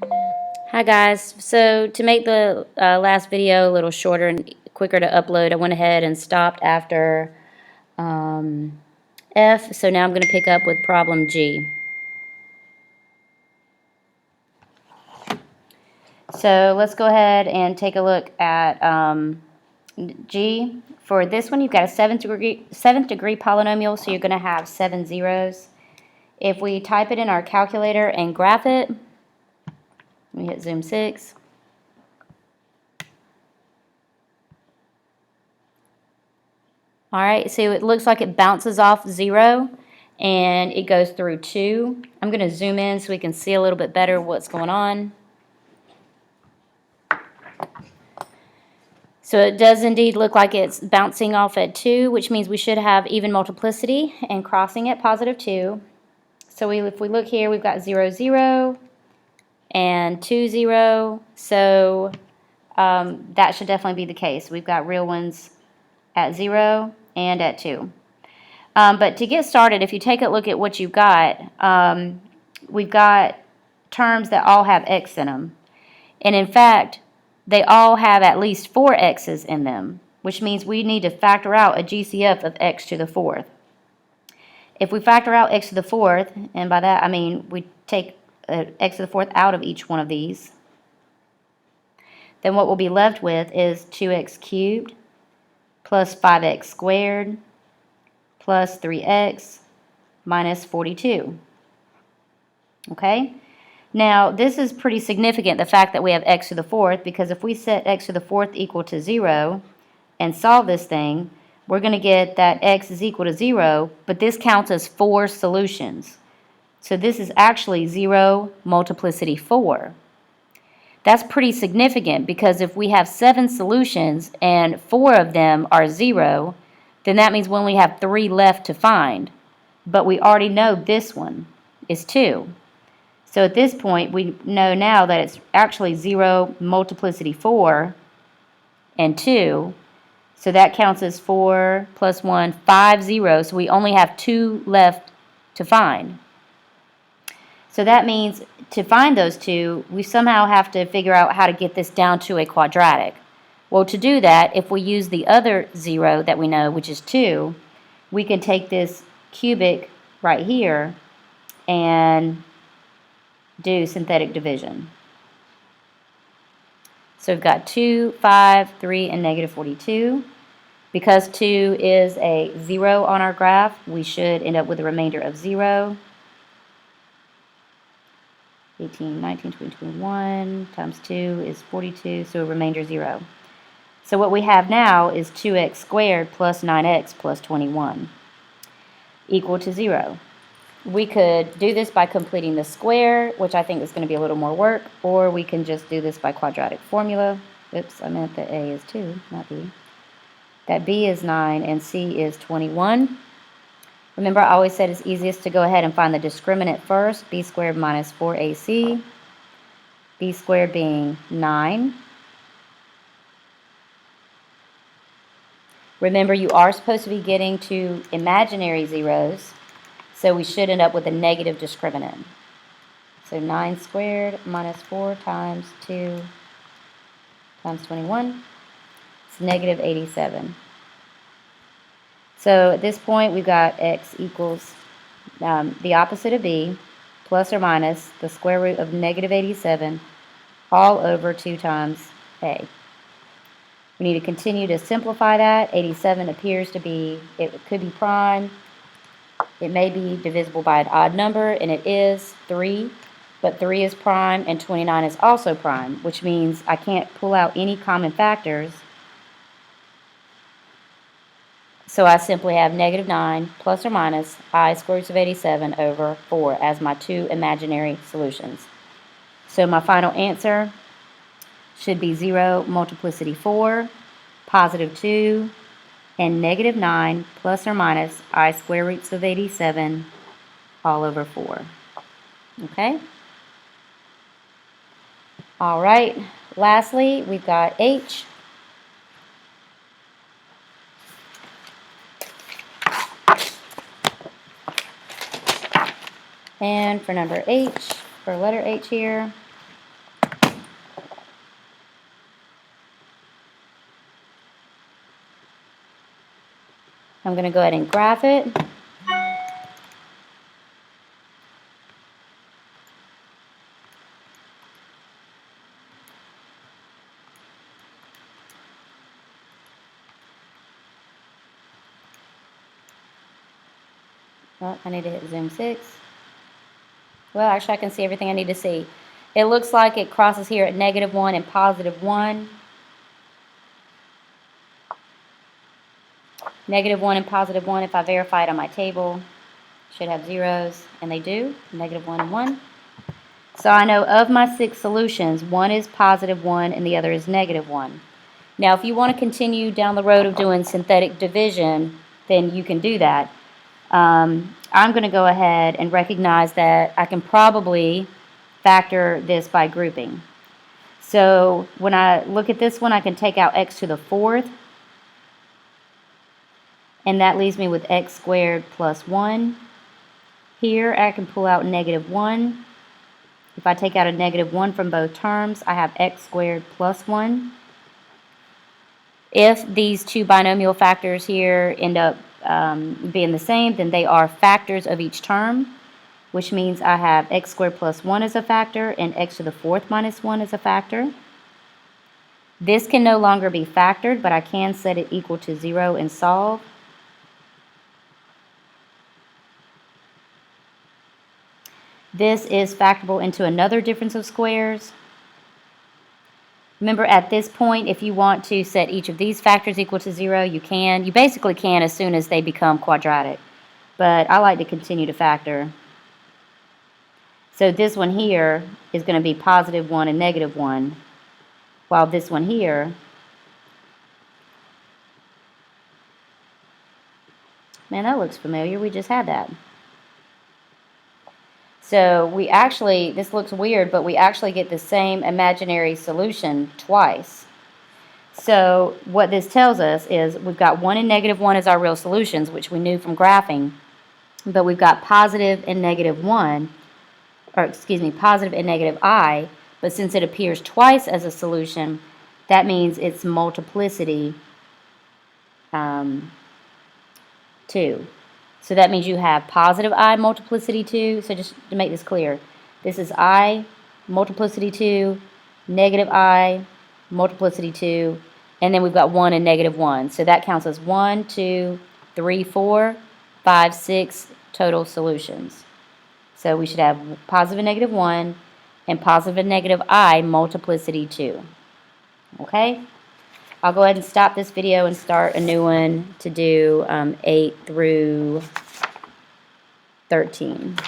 Hi guys. So to make the last video a little shorter and quicker to upload, I went ahead and stopped after F. So now I'm going to pick up with problem G. So let's go ahead and take a look at G. For this one, you've got a seventh degree polynomial, so you're going to have 7 zeros. If we type it in our calculator and graph it, let me hit zoom 6. All right, so it looks like it bounces off 0 and it goes through 2. I'm going to zoom in so we can see a little bit better what's going on. So it does indeed look like it's bouncing off at 2, which means we should have even multiplicity and crossing at positive 2. So if we look here, we've got 0, 0 and 2, 0. So that should definitely be the case. We've got real ones at 0 and at 2. But to get started, if you take a look at what you've got, we've got terms that all have x in them. And in fact, they all have at least 4 x's in them, which means we need to factor out a GCF of x to the 4th. If we factor out x to the 4th, and by that I mean we take x to the 4th out of each one of these, then what we'll be left with is 2x cubed plus 5x squared plus 3x minus 42. Okay? Now, this is pretty significant, the fact that we have x to the 4th, because if we set x to the 4th equal to 0 and solve this thing, we're going to get that x is equal to 0, but this counts as 4 solutions. So this is actually 0 multiplicity 4. That's pretty significant because if we have 7 solutions and 4 of them are 0, then that means we only have 3 left to find. But we already know this one is 2. So at this point, we know now that it's actually 0 multiplicity 4 and 2. So that counts as 4 plus 1, 5 zeros. So we only have 2 left to find. So that means to find those 2, we somehow have to figure out how to get this down to a quadratic. Well, to do that, if we use the other 0 that we know, which is 2, we can take this cubic right here and do synthetic division. So we've got 2, 5, 3, and negative 42. Because 2 is a 0 on our graph, we should end up with a remainder of 0. 18, 19, 20, 21 times 2 is 42, so a remainder 0. So what we have now is 2x squared plus 9x plus 21 equal to 0. We could do this by completing the square, which I think is going to be a little more work, or we can just do this by quadratic formula. Oops, I meant that A is 2, not B. That B is 9 and C is 21. Remember, I always said it's easiest to go ahead and find the discriminant first, b squared minus 4ac, b squared being 9. Remember, you are supposed to be getting to imaginary zeros, so we should end up with a negative discriminant. So 9 squared minus 4 times 2 times 21, it's negative 87. So at this point, we've got x equals the opposite of b, plus or minus the square root of negative 87, all over 2 times a. We need to continue to simplify that. 87 appears to be, it could be prime. It may be divisible by an odd number, and it is 3. But 3 is prime, and 29 is also prime, which means I can't pull out any common factors. So I simply have negative 9 plus or minus I square root of 87 over 4 as my 2 imaginary solutions. So my final answer should be 0 multiplicity 4, positive 2, and negative 9 plus or minus I square roots of 87 all over 4. Okay? All right. Lastly, we've got H. And for number H, for letter H here, I'm going to go ahead and graph it. Oh, I need to hit zoom 6. Well, actually, I can see everything I need to see. It looks like it crosses here at -1 and +1. -1 and +1, if I verify it on my table, should have zeros, and they do, -1 and 1. So I know of my 6 solutions, one is +1 and the other is -1. Now, if you want to continue down the road of doing synthetic division, then you can do that. I'm going to go ahead and recognize that I can probably factor this by grouping. So when I look at this one, I can take out x to the 4th, and that leaves me with x squared plus 1. Here I can pull out -1. If I take out a -1 from both terms, I have x squared plus 1. If these two binomial factors here end up being the same, then they are factors of each term, which means I have x squared plus 1 as a factor and x to the 4th minus 1 as a factor. This can no longer be factored, but I can set it equal to 0 and solve. This is factorable into another difference of squares. Remember, at this point, if you want to set each of these factors equal to 0, you can. You basically can as soon as they become quadratic. But I like to continue to factor. So this one here is going to be +1 and -1, while this one here, man, that looks familiar. We just had that. So we actually, this looks weird, but we actually get the same imaginary solution twice. So what this tells us is we've got 1 and -1 as our real solutions, which we knew from graphing, but we've got positive and -1, or excuse me, positive and -I, but since it appears twice as a solution, that means its multiplicity 2. So that means you have positive I multiplicity 2. So just to make this clear, this is I multiplicity 2, -I multiplicity 2, and then we've got 1 and -1. So that counts as 1, 2, 3, 4, 5, 6 total solutions. So we should have positive and -1 and positive and -I multiplicity 2. Okay? I'll go ahead and stop this video and start a new one to do 8 through 13.